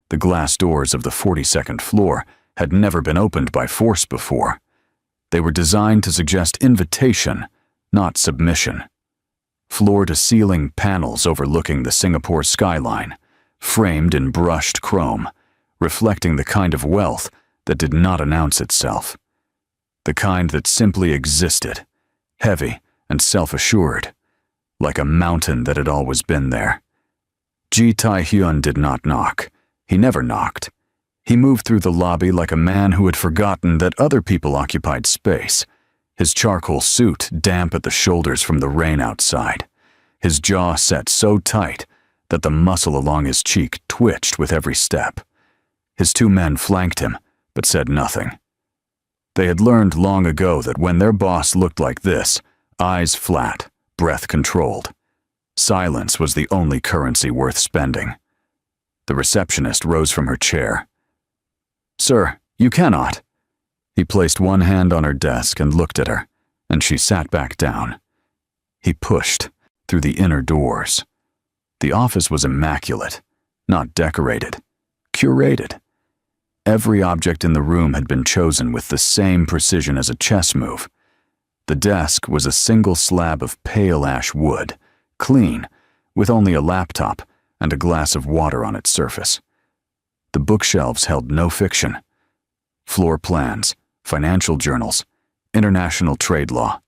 The glass doors of the 42nd floor had never been opened by force before. They were designed to suggest invitation, not submission. Floor-to-ceiling panels overlooking the Singapore skyline, framed in brushed chrome, reflecting the kind of wealth that did not announce itself. The kind that simply existed, heavy and self-assured, like a mountain that had always been there. Ji Tai-hyun did not knock. He never knocked. He moved through the lobby like a man who had forgotten that other people occupied space, his charcoal suit damp at the shoulders from the rain outside, his jaw set so tight that the muscle along his cheek twitched with every step. His two men flanked him, but said nothing. They had learned long ago that when their boss looked like this, eyes flat, breath controlled, silence was the only currency worth spending. The receptionist rose from her chair. "Sir, you cannot." He placed one hand on her desk and looked at her, and she sat back down. He pushed through the inner doors. The office was immaculate, not decorated, curated. Every object in the room had been chosen with the same precision as a chess move. The desk was a single slab of pale ash wood, clean, with only a laptop and a glass of water on its surface. The bookshelves held no fiction. Floor plans, financial journals, international trade law.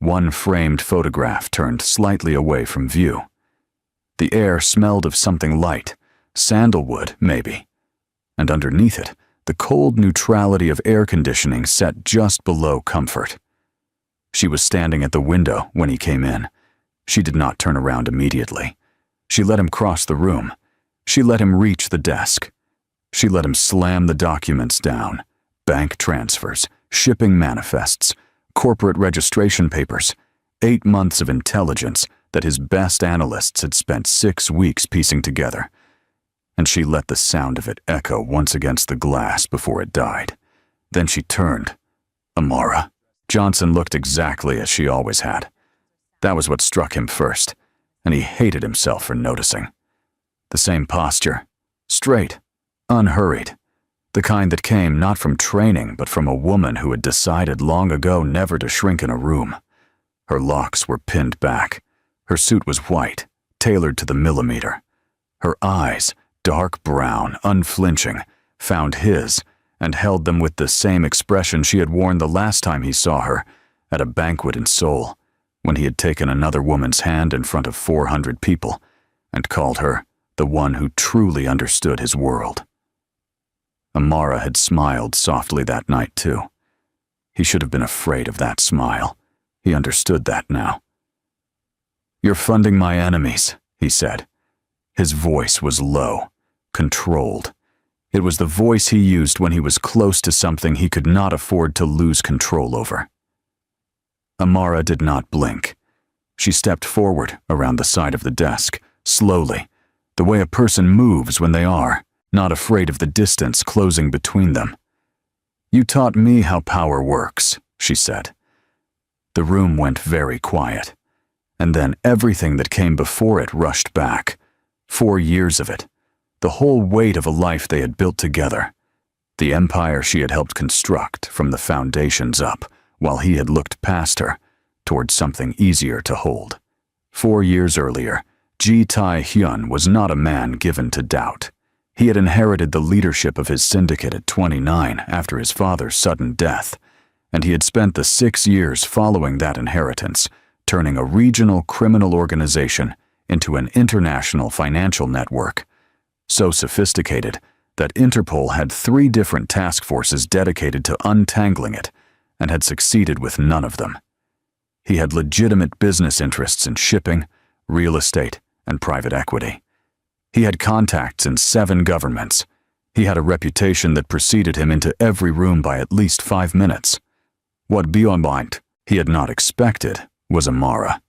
One framed photograph turned slightly away from view. The air smelled of something light, sandalwood maybe, and underneath it, the cold neutrality of air conditioning set just below comfort. She was standing at the window when he came in. She did not turn around immediately. She let him cross the room. She let him reach the desk. She let him slam the documents down. Bank transfers, shipping manifests, corporate registration papers, 8 months of intelligence that his best analysts had spent 6 weeks piecing together. And she let the sound of it echo once against the glass before it died. Then she turned. Amara. Johnson looked exactly as she always had. That was what struck him first, and he hated himself for noticing. The same posture, straight, unhurried, the kind that came not from training but from a woman who had decided long ago never to shrink in a room. Her locks were pinned back. Her suit was white, tailored to the millimeter. Her eyes, dark brown, unflinching, found his and held them with the same expression she had worn the last time he saw her, at a banquet in Seoul, when he had taken another woman's hand in front of 400 people and called her the one who truly understood his world. Amara had smiled softly that night too. He should have been afraid of that smile. He understood that now. "You're funding my enemies," he said. His voice was low, controlled. It was the voice he used when he was close to something he could not afford to lose control over. Amara did not blink. She stepped forward around the side of the desk, slowly, the way a person moves when they are, not afraid of the distance closing between them. "You taught me how power works," she said. The room went very quiet, and then everything that came before it rushed back. 4 years of it, the whole weight of a life they had built together, the empire she had helped construct from the foundations up, while he had looked past her, towards something easier to hold. 4 years earlier, Ji Tai-hyun was not a man given to doubt. He had inherited the leadership of his syndicate at 29 after his father's sudden death, and he had spent the 6 years following that inheritance, turning a regional criminal organization into an international financial network, so sophisticated that Interpol had 3 different task forces dedicated to untangling it, and had succeeded with none of them. He had legitimate business interests in shipping, real estate, and private equity. He had contacts in 7 governments. He had a reputation that preceded him into every room by at least 5 minutes. What beyond he had not expected was Amara.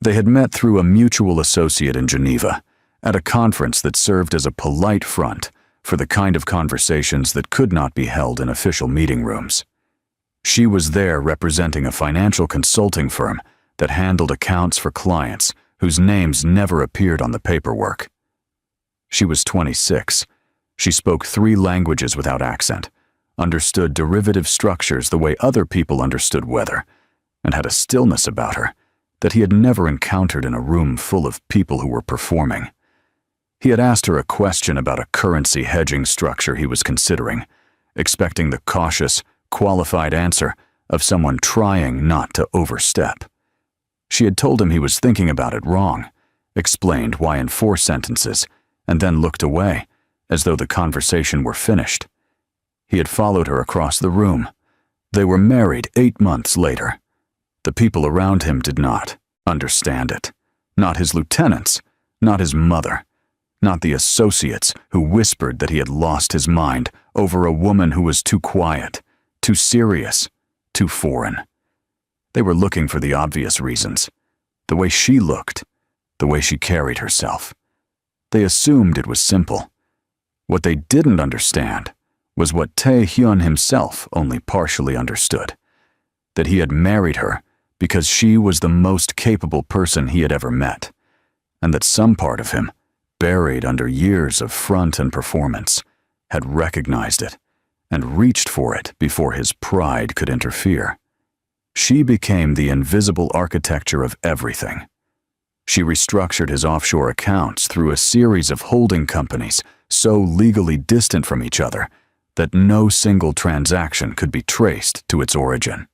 They had met through a mutual associate in Geneva, at a conference that served as a polite front for the kind of conversations that could not be held in official meeting rooms. She was there representing a financial consulting firm that handled accounts for clients whose names never appeared on the paperwork. She was 26. She spoke 3 languages without accent, understood derivative structures the way other people understood weather, and had a stillness about her that he had never encountered in a room full of people who were performing. He had asked her a question about a currency hedging structure he was considering, expecting the cautious, qualified answer of someone trying not to overstep. She had told him he was thinking about it wrong, explained why in 4 sentences, and then looked away, as though the conversation were finished. He had followed her across the room. They were married 8 months later. The people around him did not understand it. Not his lieutenants, not his mother, not the associates who whispered that he had lost his mind over a woman who was too quiet, too serious, too foreign. They were looking for the obvious reasons. The way she looked, the way she carried herself. They assumed it was simple. What they didn't understand was what Tae-hyun himself only partially understood. That he had married her because she was the most capable person he had ever met, and that some part of him, buried under years of front and performance, had recognized it and reached for it before his pride could interfere. She became the invisible architecture of everything. She restructured his offshore accounts through a series of holding companies so legally distant from each other that no single transaction could be traced to its origin.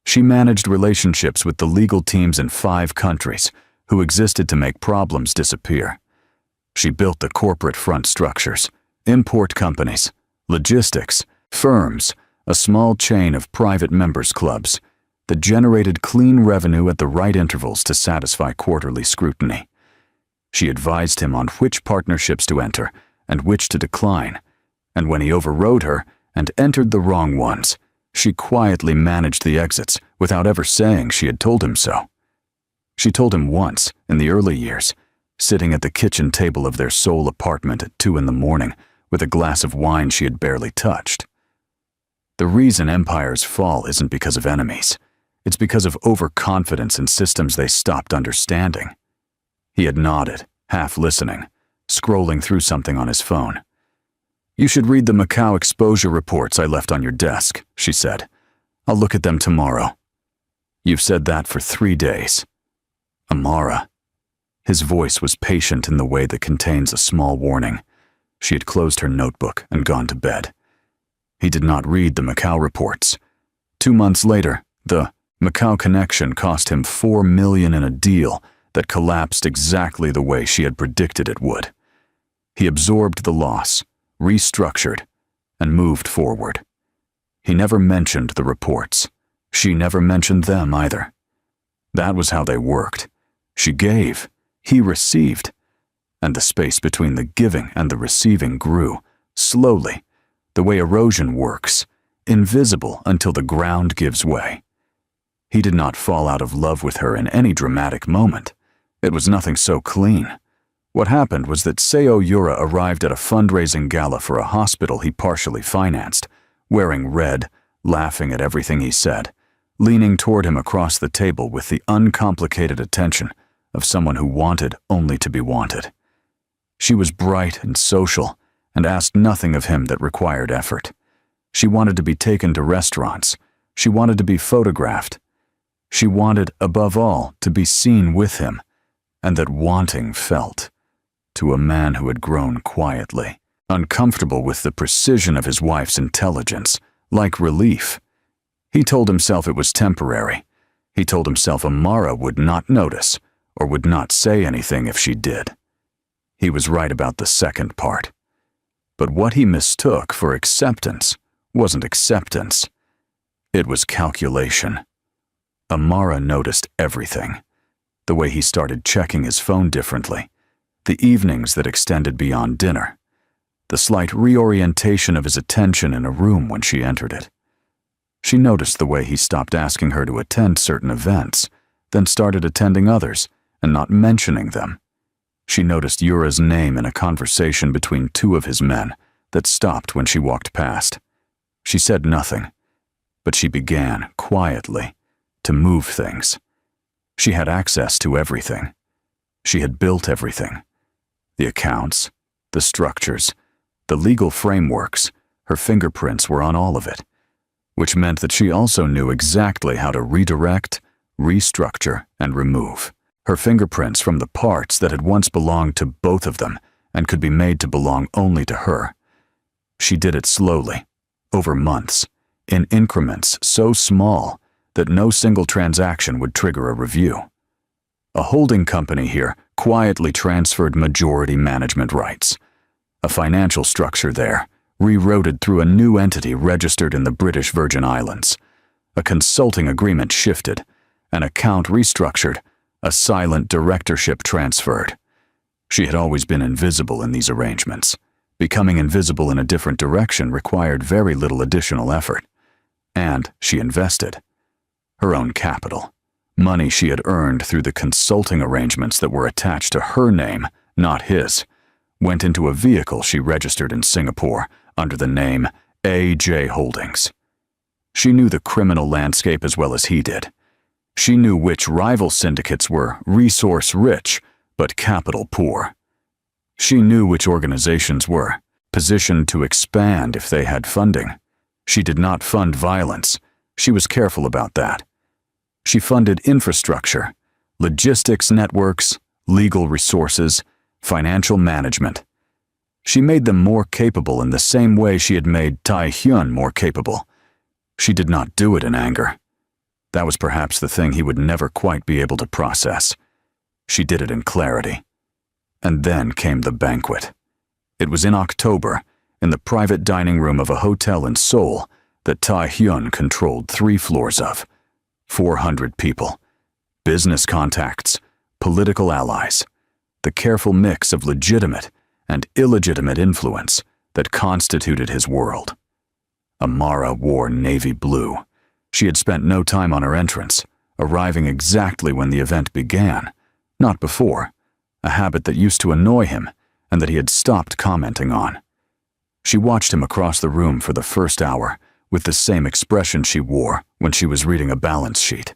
She managed relationships with the legal teams in 5 countries who existed to make problems disappear. She built the corporate front structures, import companies, logistics, firms, a small chain of private members' clubs that generated clean revenue at the right intervals to satisfy quarterly scrutiny. She advised him on which partnerships to enter and which to decline, and when he overrode her and entered the wrong ones, she quietly managed the exits without ever saying she had told him so. She told him once, in the early years, sitting at the kitchen table of their sole apartment at 2 a.m. with a glass of wine she had barely touched. The reason empires fall isn't because of enemies. It's because of overconfidence in systems they stopped understanding. He had nodded, half listening, scrolling through something on his phone. "You should read the Macau exposure reports I left on your desk," she said. "I'll look at them tomorrow." "You've said that for 3 days." Amara. His voice was patient in the way that contains a small warning. She had closed her notebook and gone to bed. He did not read the Macau reports. 2 months later, the Macau connection cost him $4 million in a deal that collapsed exactly the way she had predicted it would. He absorbed the loss, restructured, and moved forward. He never mentioned the reports. She never mentioned them either. That was how they worked. She gave, he received, and the space between the giving and the receiving grew, slowly, the way erosion works, invisible until the ground gives way. He did not fall out of love with her in any dramatic moment. It was nothing so clean. What happened was that Seo Yura arrived at a fundraising gala for a hospital he partially financed, wearing red, laughing at everything he said, leaning toward him across the table with the uncomplicated attention of someone who wanted only to be wanted. She was bright and social and asked nothing of him that required effort. She wanted to be taken to restaurants. She wanted to be photographed. She wanted, above all, to be seen with him, and that wanting felt. To a man who had grown quietly, uncomfortable with the precision of his wife's intelligence, like relief. He told himself it was temporary. He told himself Amara would not notice, or would not say anything if she did. He was right about the second part. But what he mistook for acceptance wasn't acceptance. It was calculation. Amara noticed everything. The way he started checking his phone differently, the evenings that extended beyond dinner, the slight reorientation of his attention in a room when she entered it. She noticed the way he stopped asking her to attend certain events, then started attending others and not mentioning them. She noticed Yura's name in a conversation between 2 of his men that stopped when she walked past. She said nothing, but she began, quietly, to move things. She had access to everything. She had built everything. The accounts, the structures, The legal frameworks, her fingerprints were on all of it, which meant that she also knew exactly how to redirect, restructure, and remove her fingerprints from the parts that had once belonged to both of them and could be made to belong only to her. She did it slowly, over months, in increments so small that no single transaction would trigger a review. A holding company here quietly transferred majority management rights. A financial structure there rerouted through a new entity registered in the British Virgin Islands. A consulting agreement shifted, an account restructured, a silent directorship transferred. She had always been invisible in these arrangements. Becoming invisible in a different direction required very little additional effort. And she invested. Her own capital. Money she had earned through the consulting arrangements that were attached to her name, not his, went into a vehicle she registered in Singapore under the name AJ Holdings. She knew the criminal landscape as well as he did. She knew which rival syndicates were resource-rich but capital-poor. She knew which organizations were positioned to expand if they had funding. She did not fund violence. She was careful about that. She funded infrastructure, logistics networks, legal resources, financial management. She made them more capable in the same way she had made Tai-hyun more capable. She did not do it in anger. That was perhaps the thing he would never quite be able to process. She did it in clarity. And then came the banquet. It was in October, in the private dining room of a hotel in Seoul that Tai-hyun controlled 3 floors of. 400 people, business contacts, political allies, the careful mix of legitimate and illegitimate influence that constituted his world. Amara wore navy blue. She had spent no time on her entrance, arriving exactly when the event began, not before, a habit that used to annoy him and that he had stopped commenting on. She watched him across the room for the first hour with the same expression she wore when she was reading a balance sheet.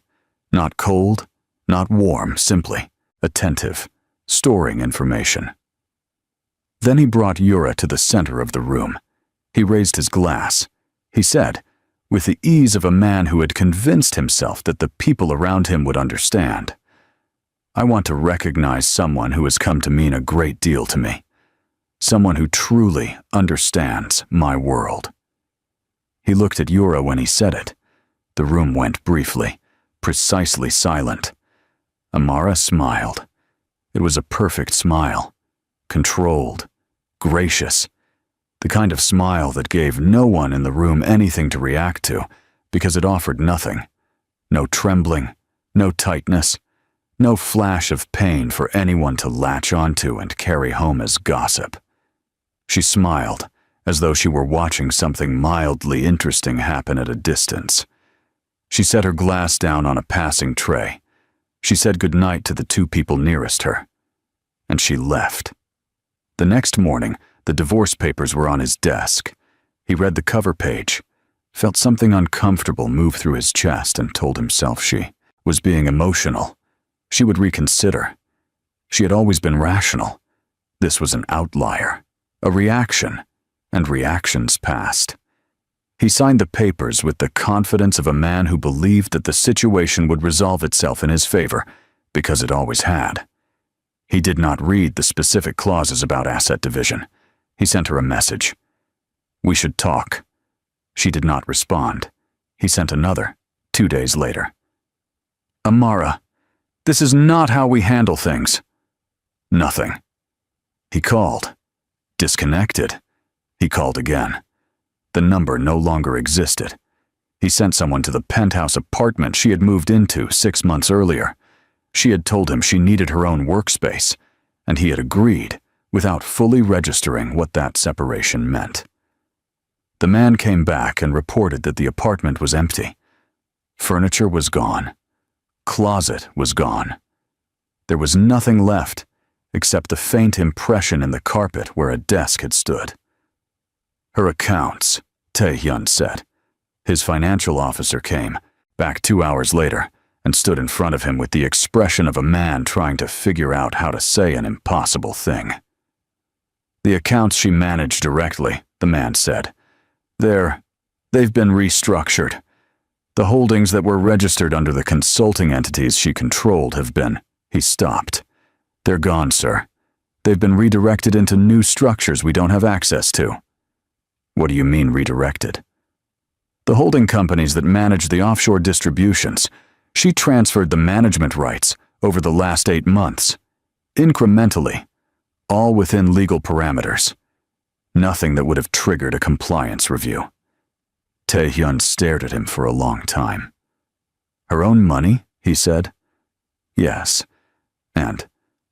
Not cold, not warm, simply attentive, storing information. Then he brought Yura to the center of the room. He raised his glass. He said, with the ease of a man who had convinced himself that the people around him would understand, "I want to recognize someone who has come to mean a great deal to me. Someone who truly understands my world." He looked at Yura when he said it. The room went briefly, precisely silent. Amara smiled. It was a perfect smile. Controlled, gracious. The kind of smile that gave no one in the room anything to react to because it offered nothing. No trembling, no tightness, no flash of pain for anyone to latch onto and carry home as gossip. She smiled, as though she were watching something mildly interesting happen at a distance. She set her glass down on a passing tray. She said goodnight to the 2 people nearest her. And she left. The next morning, the divorce papers were on his desk. He read the cover page, felt something uncomfortable move through his chest, and told himself she was being emotional. She would reconsider. She had always been rational. This was an outlier, a reaction. And reactions passed. He signed the papers with the confidence of a man who believed that the situation would resolve itself in his favor, because it always had. He did not read the specific clauses about asset division. He sent her a message. "We should talk." She did not respond. He sent another, 2 days later. "Amara, this is not how we handle things." Nothing. He called. Disconnected. He called again. The number no longer existed. He sent someone to the penthouse apartment she had moved into 6 months earlier. She had told him she needed her own workspace, and he had agreed without fully registering what that separation meant. The man came back and reported that the apartment was empty. Furniture was gone. Closet was gone. There was nothing left except the faint impression in the carpet where a desk had stood. "Her accounts," Tae-hyun said. His financial officer came, back 2 hours later, and stood in front of him with the expression of a man trying to figure out how to say an impossible thing. The accounts she managed directly, the man said. They've been restructured. The holdings that were registered under the consulting entities she controlled have been. He stopped. They're gone, sir. They've been redirected into new structures we don't have access to. What do you mean redirected? The holding companies that manage the offshore distributions, she transferred the management rights over the last 8 months. Incrementally, all within legal parameters. Nothing that would have triggered a compliance review. Tae-hyun stared at him for a long time. Her own money, he said. Yes, and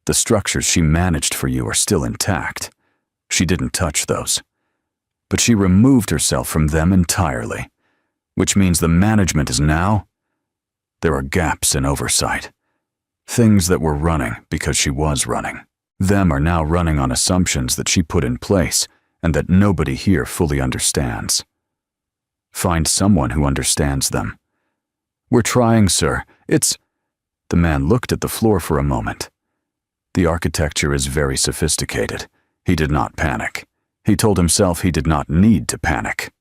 the structures she managed for you are still intact. She didn't touch those. But she removed herself from them entirely, which means the management is now... There are gaps in oversight. Things that were running because she was running. Them are now running on assumptions that she put in place and that nobody here fully understands. Find someone who understands them. We're trying, sir. It's... The man looked at the floor for a moment. The architecture is very sophisticated. He did not panic. He told himself he did not need to panic.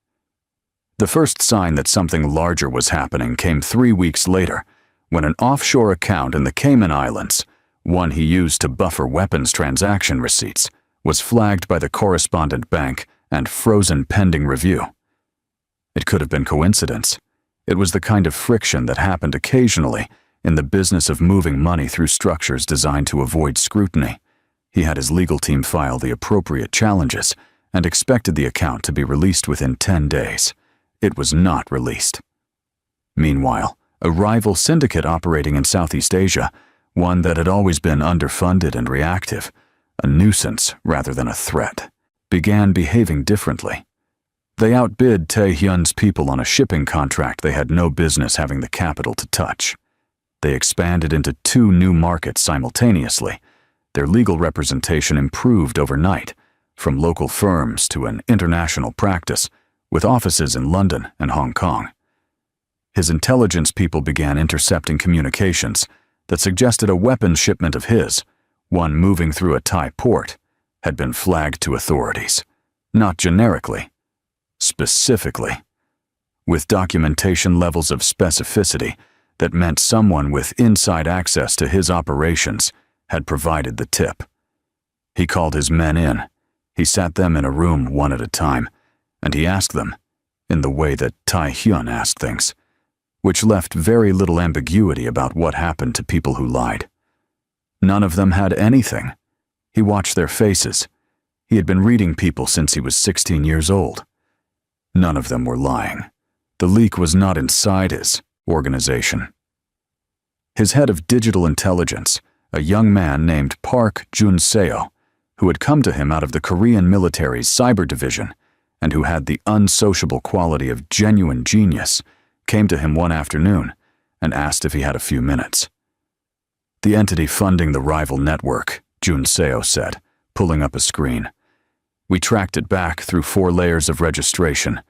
The first sign that something larger was happening came 3 weeks later, when an offshore account in the Cayman Islands, one he used to buffer weapons transaction receipts, was flagged by the correspondent bank and frozen pending review. It could have been coincidence. It was the kind of friction that happened occasionally in the business of moving money through structures designed to avoid scrutiny. He had his legal team file the appropriate challenges and expected the account to be released within 10 days. It was not released. Meanwhile, a rival syndicate operating in Southeast Asia, one that had always been underfunded and reactive, a nuisance rather than a threat, began behaving differently. They outbid Tae-hyun's people on a shipping contract they had no business having the capital to touch. They expanded into 2 new markets simultaneously. Their legal representation improved overnight, from local firms to an international practice, with offices in London and Hong Kong. His intelligence people began intercepting communications that suggested a weapons shipment of his, one moving through a Thai port, had been flagged to authorities, not generically, specifically, with documentation levels of specificity that meant someone with inside access to his operations had provided the tip. He called his men in. He sat them in a room one at a time, and he asked them, in the way that Tae-hyun asked things, which left very little ambiguity about what happened to people who lied. None of them had anything. He watched their faces. He had been reading people since he was 16 years old. None of them were lying. The leak was not inside his organization. His head of digital intelligence, a young man named Park Jun-seo, who had come to him out of the Korean military's cyber division and who had the unsociable quality of genuine genius, came to him one afternoon and asked if he had a few minutes. The entity funding the rival network, Jun-seo said, pulling up a screen. We tracked it back through 4 layers of registration.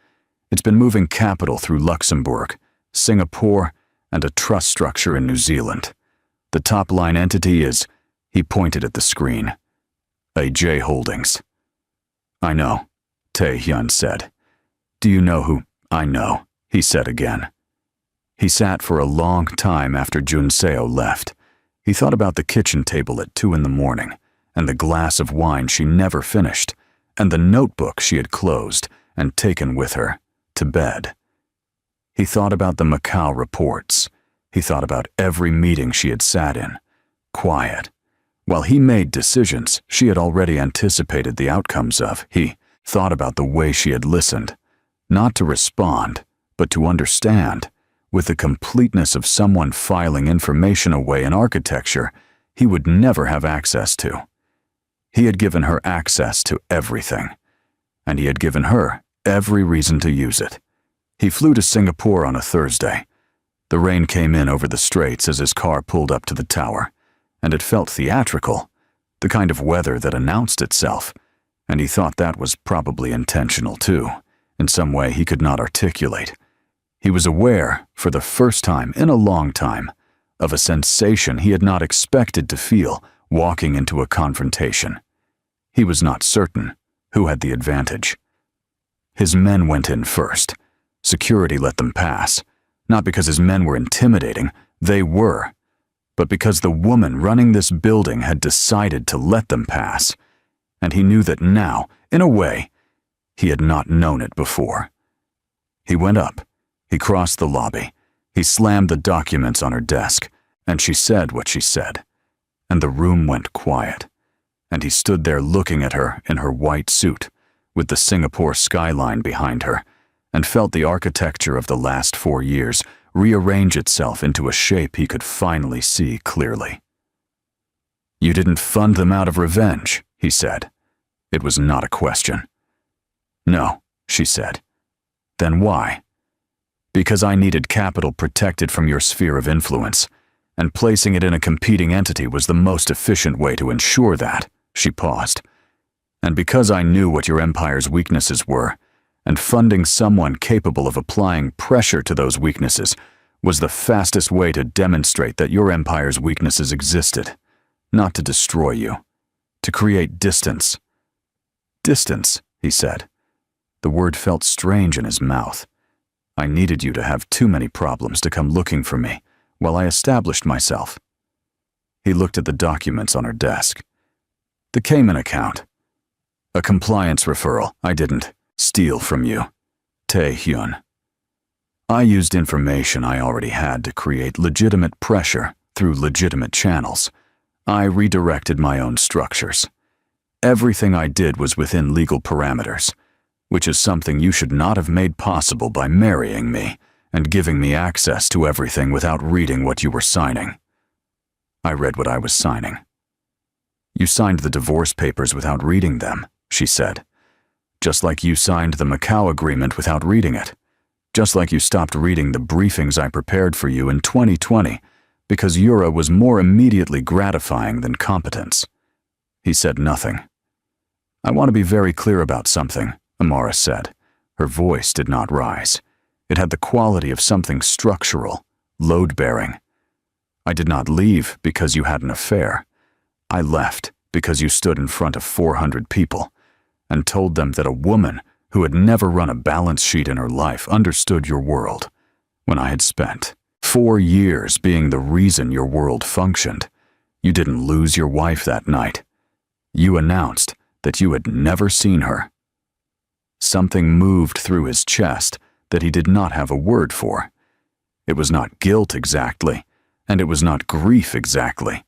It's been moving capital through Luxembourg, Singapore, and a trust structure in New Zealand. The top-line entity is, he pointed at the screen, AJ Holdings. I know, Tae-hyun said. Do you know who? I know, he said again. He sat for a long time after Jun-seo left. He thought about the kitchen table at 2 a.m, and the glass of wine she never finished, and the notebook she had closed and taken with her to bed. He thought about the Macau reports. He thought about every meeting she had sat in, quiet. While he made decisions she had already anticipated the outcomes of, he thought about the way she had listened, not to respond, but to understand, with the completeness of someone filing information away in architecture he would never have access to. He had given her access to everything, and he had given her every reason to use it. He flew to Singapore on a Thursday. The rain came in over the straits as his car pulled up to the tower, and it felt theatrical, the kind of weather that announced itself, and he thought that was probably intentional too, in some way he could not articulate. He was aware, for the first time in a long time, of a sensation he had not expected to feel walking into a confrontation. He was not certain who had the advantage. His men went in first. Security let them pass, not because his men were intimidating, they were, but because the woman running this building had decided to let them pass, and he knew that now, in a way, he had not known it before. He went up, he crossed the lobby, he slammed the documents on her desk, and she said what she said, and the room went quiet, and he stood there looking at her in her white suit, with the Singapore skyline behind her, and felt the architecture of the last 4 years rearrange itself into a shape he could finally see clearly. "You didn't fund them out of revenge," he said. It was not a question. "No," she said. "Then why?" "Because I needed capital protected from your sphere of influence, and placing it in a competing entity was the most efficient way to ensure that," she paused. "And because I knew what your empire's weaknesses were, and funding someone capable of applying pressure to those weaknesses was the fastest way to demonstrate that your empire's weaknesses existed, not to destroy you, to create distance." "Distance," he said. The word felt strange in his mouth. "I needed you to have too many problems to come looking for me while I established myself." He looked at the documents on her desk. "The Cayman account. A compliance referral. I didn't steal from you. Tae-hyun. I used information I already had to create legitimate pressure through legitimate channels. I redirected my own structures. Everything I did was within legal parameters, which is something you should not have made possible by marrying me and giving me access to everything without reading what you were signing." I read what I was signing. "You signed the divorce papers without reading them," she said. "Just like you signed the Macau agreement without reading it. Just like you stopped reading the briefings I prepared for you in 2020 because Yura was more immediately gratifying than competence." He said nothing. "I want to be very clear about something," Amara said. Her voice did not rise. It had the quality of something structural, load-bearing. "I did not leave because you had an affair. I left because you stood in front of 400 people and told them that a woman who had never run a balance sheet in her life understood your world, when I had spent 4 years being the reason your world functioned. You didn't lose your wife that night. You announced that you had never seen her." Something moved through his chest that he did not have a word for. It was not guilt exactly, and it was not grief exactly,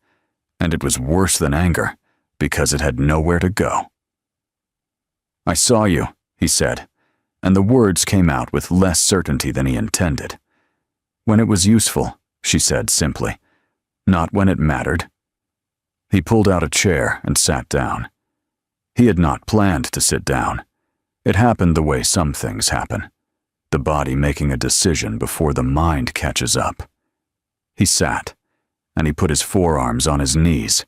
and it was worse than anger, because it had nowhere to go. "I saw you," he said, and the words came out with less certainty than he intended. "When it was useful," she said simply, "not when it mattered." He pulled out a chair and sat down. He had not planned to sit down. It happened the way some things happen, the body making a decision before the mind catches up. He sat, and he put his forearms on his knees,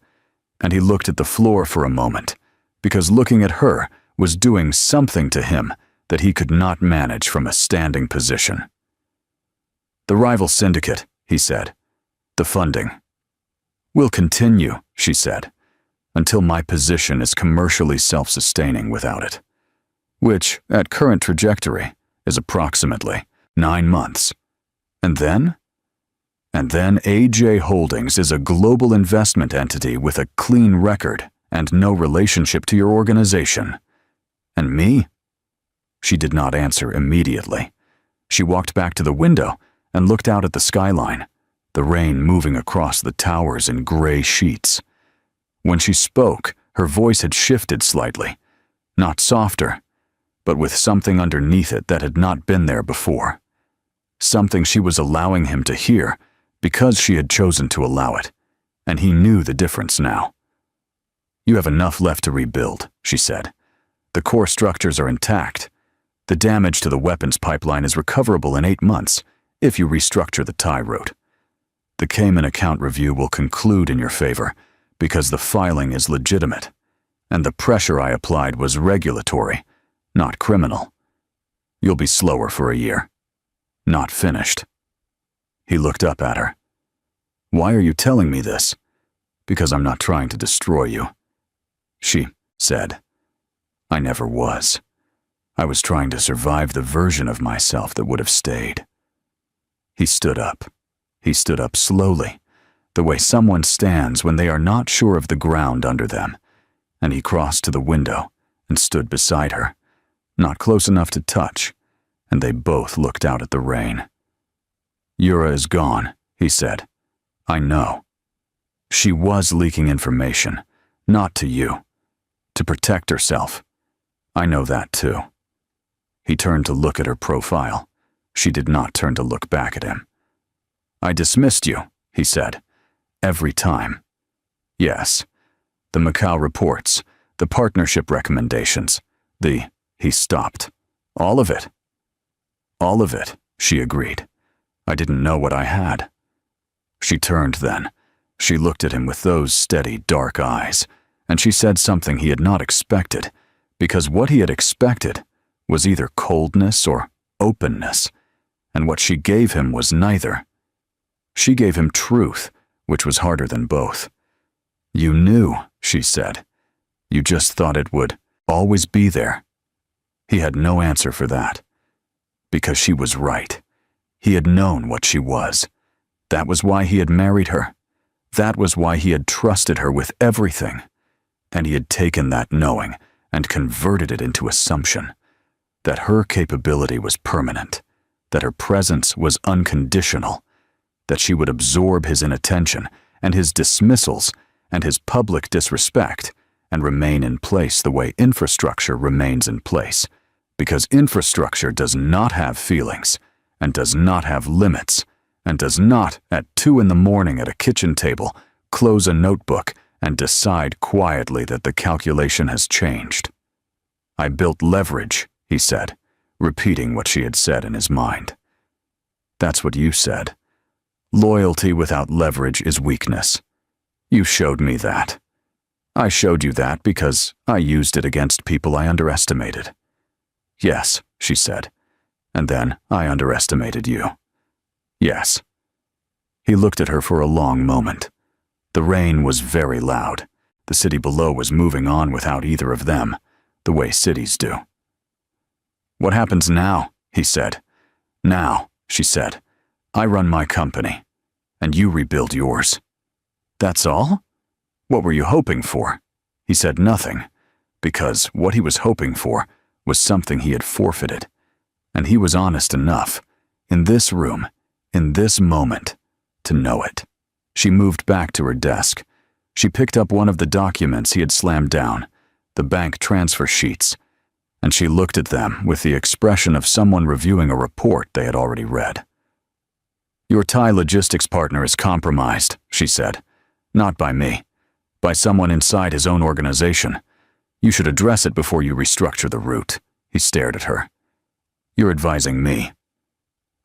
and he looked at the floor for a moment, because looking at her was doing something to him that he could not manage from a standing position. "The rival syndicate," he said. "The funding." "Will continue," she said, "until my position is commercially self-sustaining without it, which, at current trajectory, is approximately 9 months. And then? And then AJ Holdings is a global investment entity with a clean record and no relationship to your organization. And me?" She did not answer immediately. She walked back to the window and looked out at the skyline, the rain moving across the towers in gray sheets. When she spoke, her voice had shifted slightly, not softer, but with something underneath it that had not been there before. Something she was allowing him to hear because she had chosen to allow it, and he knew the difference now. "You have enough left to rebuild," she said. "The core structures are intact. The damage to the weapons pipeline is recoverable in 8 months if you restructure the tie route. The Cayman account review will conclude in your favor because the filing is legitimate, and the pressure I applied was regulatory, not criminal. You'll be slower for a year. Not finished." He looked up at her. "Why are you telling me this?" "Because I'm not trying to destroy you." She said. I never was. I was trying to survive the version of myself that would have stayed. He stood up. He stood up slowly, the way someone stands when they are not sure of the ground under them, and he crossed to the window and stood beside her, not close enough to touch, and they both looked out at the rain. Yura is gone, he said. I know. She was leaking information, not to you, to protect herself. I know that too. He turned to look at her profile. She did not turn to look back at him. I dismissed you, he said. Every time. Yes. The Macau reports, the partnership recommendations, he stopped. All of it. All of it, she agreed. I didn't know what I had. She turned then. She looked at him with those steady, dark eyes, and she said something he had not expected, because what he had expected was either coldness or openness, and what she gave him was neither. She gave him truth, which was harder than both. You knew, she said. You just thought it would always be there. He had no answer for that. Because she was right. He had known what she was. That was why he had married her. That was why he had trusted her with everything. And he had taken that knowing and converted it into assumption. That her capability was permanent. That her presence was unconditional. That she would absorb his inattention and his dismissals and his public disrespect and remain in place the way infrastructure remains in place. Because infrastructure does not have feelings and does not have limits and does not, at 2 a.m. at a kitchen table, close a notebook and decide quietly that the calculation has changed. I built leverage, he said, repeating what she had said in his mind. That's what you said. Loyalty without leverage is weakness. You showed me that. I showed you that because I used it against people I underestimated. Yes, she said, and then I underestimated you. Yes. He looked at her for a long moment. The rain was very loud. The city below was moving on without either of them, the way cities do. What happens now? He said. Now, she said, I run my company, and you rebuild yours. That's all? What were you hoping for? He said nothing, because what he was hoping for was something he had forfeited, and he was honest enough, in this room, in this moment, to know it. She moved back to her desk. She picked up one of the documents he had slammed down, the bank transfer sheets, and she looked at them with the expression of someone reviewing a report they had already read. Your Thai logistics partner is compromised, she said. Not by me, by someone inside his own organization. You should address it before you restructure the route. He stared at her. You're advising me.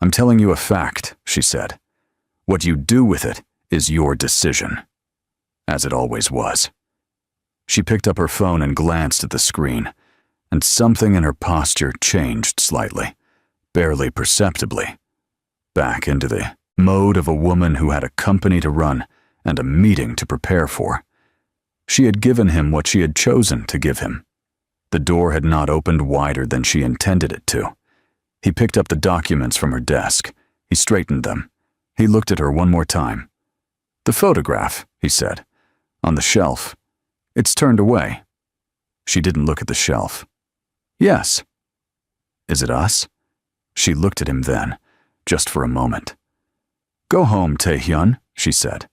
I'm telling you a fact, she said. What you do with it is your decision. As it always was. She picked up her phone and glanced at the screen, and something in her posture changed slightly, barely perceptibly, back into the mode of a woman who had a company to run and a meeting to prepare for. She had given him what she had chosen to give him. The door had not opened wider than she intended it to. He picked up the documents from her desk. He straightened them. He looked at her one more time. The photograph, he said, on the shelf. It's turned away. She didn't look at the shelf. Yes. Is it us? She looked at him then, just for a moment. Go home, Tae-hyun, she said.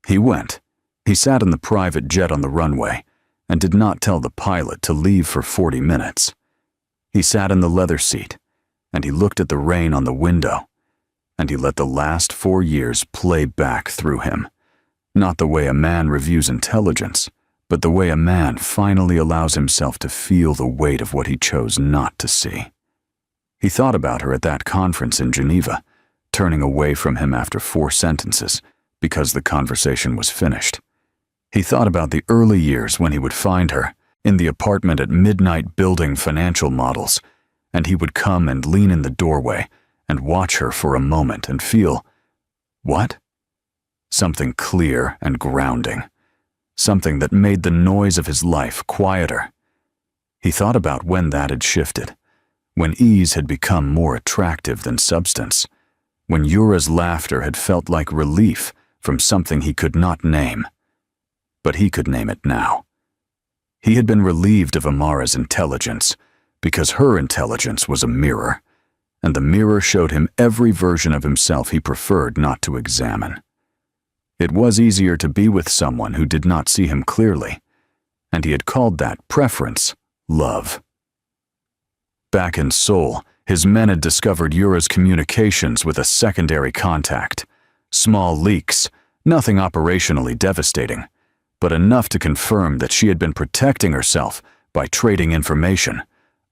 He went. He sat in the private jet on the runway and did not tell the pilot to leave for 40 minutes. He sat in the leather seat, and he looked at the rain on the window, and he let the last 4 years play back through him. Not the way a man reviews intelligence, but the way a man finally allows himself to feel the weight of what he chose not to see. He thought about her at that conference in Geneva, turning away from him after 4 sentences, because the conversation was finished. He thought about the early years when he would find her in the apartment at midnight building financial models, and he would come and lean in the doorway and watch her for a moment and feel, what? Something clear and grounding. something that made the noise of his life quieter. He thought about when that had shifted, when ease had become more attractive than substance, when Yura's laughter had felt like relief from something he could not name. But he could name it now. He had been relieved of Amara's intelligence, because her intelligence was a mirror, and the mirror showed him every version of himself he preferred not to examine. It was easier to be with someone who did not see him clearly, and he had called that preference love. Back in Seoul, his men had discovered Yura's communications with a secondary contact. Small leaks, nothing operationally devastating, but enough to confirm that she had been protecting herself by trading information,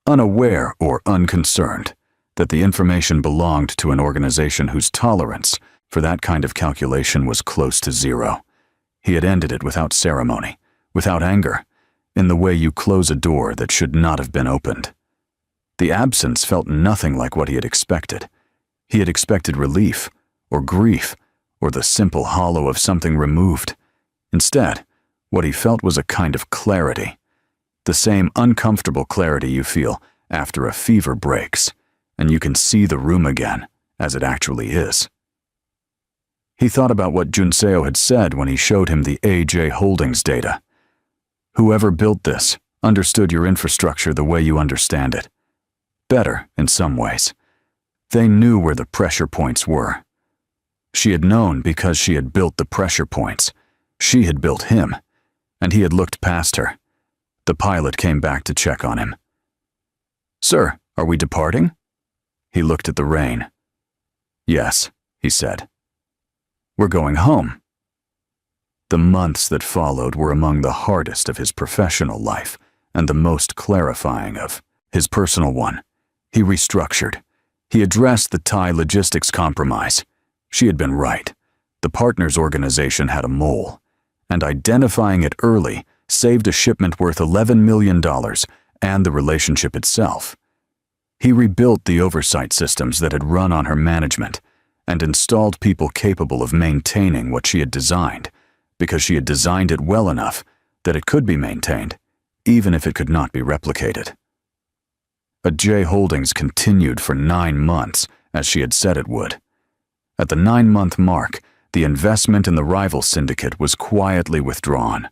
unaware or unconcerned that the information belonged to an organization whose tolerance for that kind of calculation was close to zero. He had ended it without ceremony, without anger, in the way you close a door that should not have been opened. The absence felt nothing like what he had expected. He had expected relief, or grief, or the simple hollow of something removed. Instead, what he felt was a kind of clarity, the same uncomfortable clarity you feel after a fever breaks, and you can see the room again, as it actually is. He thought about what Junseo had said when he showed him the AJ Holdings data. Whoever built this understood your infrastructure the way you understand it. Better, in some ways. They knew where the pressure points were. She had known because she had built the pressure points. She had built him, and he had looked past her. The pilot came back to check on him. "Sir, are we departing?" He looked at the rain. "Yes," he said. "We're going home." The months that followed were among the hardest of his professional life and the most clarifying of his personal one. He restructured. He addressed the Thai logistics compromise. She had been right. The partners' organization had a mole, and identifying it early saved a shipment worth $11 million and the relationship itself. He rebuilt the oversight systems that had run on her management and installed people capable of maintaining what she had designed, because she had designed it well enough that it could be maintained, even if it could not be replicated. J Holdings continued for 9 months, as she had said it would. At the 9-month mark, the investment in the rival syndicate was quietly withdrawn,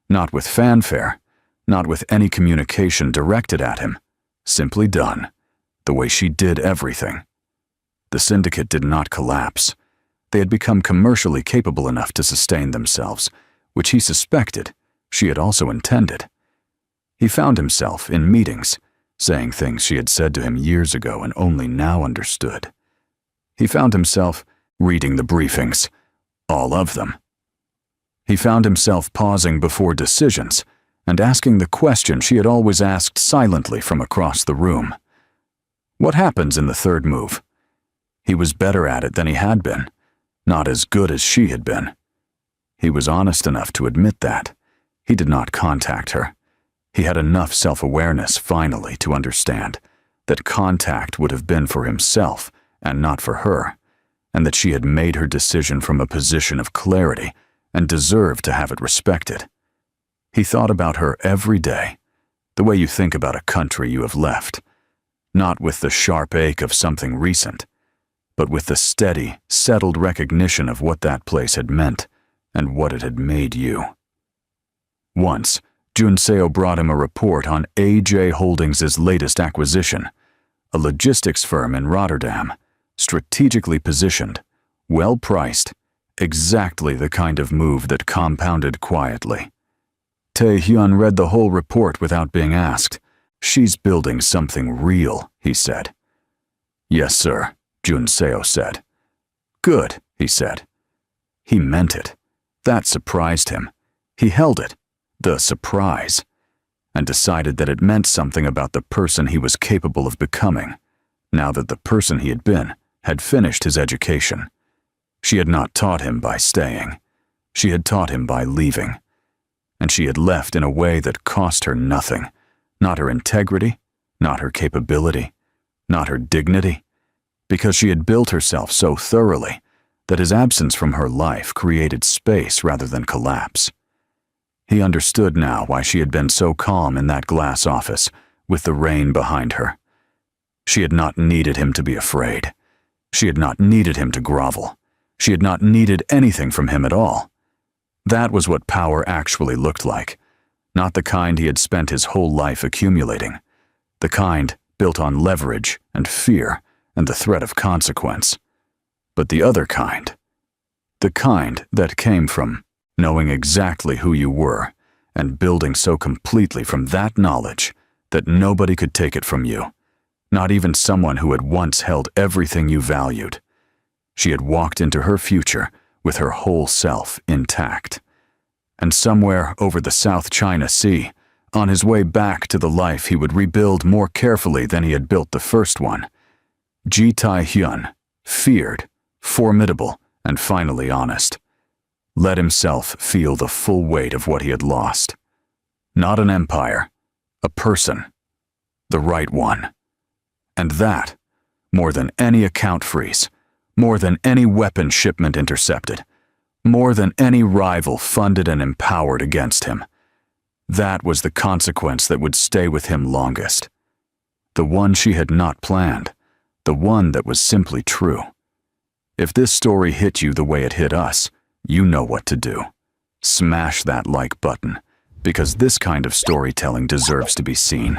not with fanfare, not with any communication directed at him, simply done, the way she did everything. The syndicate did not collapse. They had become commercially capable enough to sustain themselves, which he suspected she had also intended. He found himself in meetings, saying things she had said to him years ago and only now understood. He found himself reading the briefings, all of them. He found himself pausing before decisions and asking the question she had always asked silently from across the room. What happens in the third move? He was better at it than he had been, not as good as she had been. He was honest enough to admit that. He did not contact her. He had enough self-awareness finally to understand that contact would have been for himself and not for her, and that she had made her decision from a position of clarity and deserved to have it respected. He thought about her every day, the way you think about a country you have left, not with the sharp ache of something recent, but with the steady, settled recognition of what that place had meant and what it had made you. Once, Junseo brought him a report on AJ Holdings' latest acquisition, a logistics firm in Rotterdam, strategically positioned, well-priced, exactly the kind of move that compounded quietly. Tae-hyun read the whole report without being asked. "She's building something real," he said. "Yes, sir," Junseo said. "Good," he said. He meant it. That surprised him. He held it, the surprise, and decided that it meant something about the person he was capable of becoming, now that the person he had been had finished his education. She had not taught him by staying. She had taught him by leaving. And she had left in a way that cost her nothing, not her integrity, not her capability, not her dignity, because she had built herself so thoroughly that his absence from her life created space rather than collapse. He understood now why she had been so calm in that glass office, with the rain behind her. She had not needed him to be afraid. She had not needed him to grovel. She had not needed anything from him at all. That was what power actually looked like, not the kind he had spent his whole life accumulating, the kind built on leverage and fear and the threat of consequence, but the other kind, the kind that came from knowing exactly who you were and building so completely from that knowledge that nobody could take it from you, not even someone who had once held everything you valued. She had walked into her future with her whole self intact. And somewhere over the South China Sea, on his way back to the life he would rebuild more carefully than he had built the first one, Ji Tai-hyun, feared, formidable, and finally honest, let himself feel the full weight of what he had lost. Not an empire, a person, the right one. And that, more than any account freeze, more than any weapon shipment intercepted, more than any rival funded and empowered against him, that was the consequence that would stay with him longest. The one she had not planned, the one that was simply true. If this story hit you the way it hit us, you know what to do. Smash that like button, because this kind of storytelling deserves to be seen.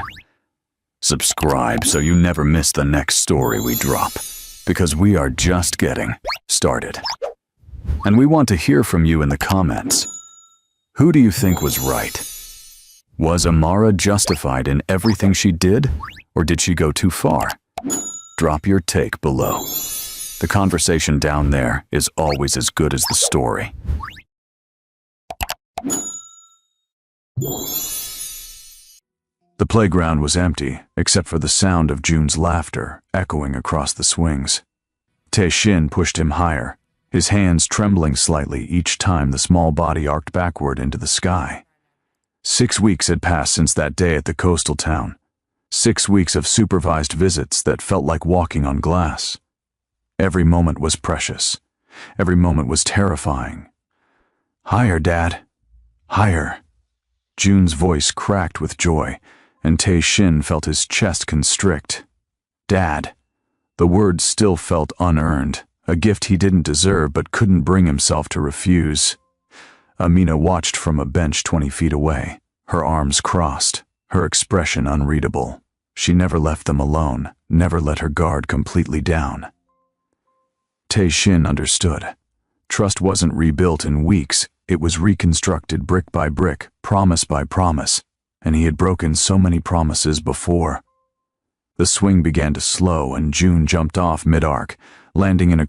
Subscribe so you never miss the next story we drop, because we are just getting started. And we want to hear from you in the comments. Who do you think was right? Was Amara justified in everything she did, or did she go too far? Drop your take below. The conversation down there is always as good as the story. The playground was empty, except for the sound of Jun's laughter echoing across the swings. Tae-shin pushed him higher, his hands trembling slightly each time the small body arced backward into the sky. 6 weeks had passed since that day at the coastal town. 6 weeks of supervised visits that felt like walking on glass. Every moment was precious. Every moment was terrifying. Higher, Dad. Higher. Jun's voice cracked with joy, and Tae-shin felt his chest constrict. Dad. The words still felt unearned, a gift he didn't deserve but couldn't bring himself to refuse. Amina watched from a bench 20 feet away, her arms crossed, her expression unreadable. She never left them alone, never let her guard completely down. Tae-shin understood. Trust wasn't rebuilt in weeks, it was reconstructed brick by brick, promise by promise, and he had broken so many promises before. The swing began to slow and June jumped off mid-arc, landing in a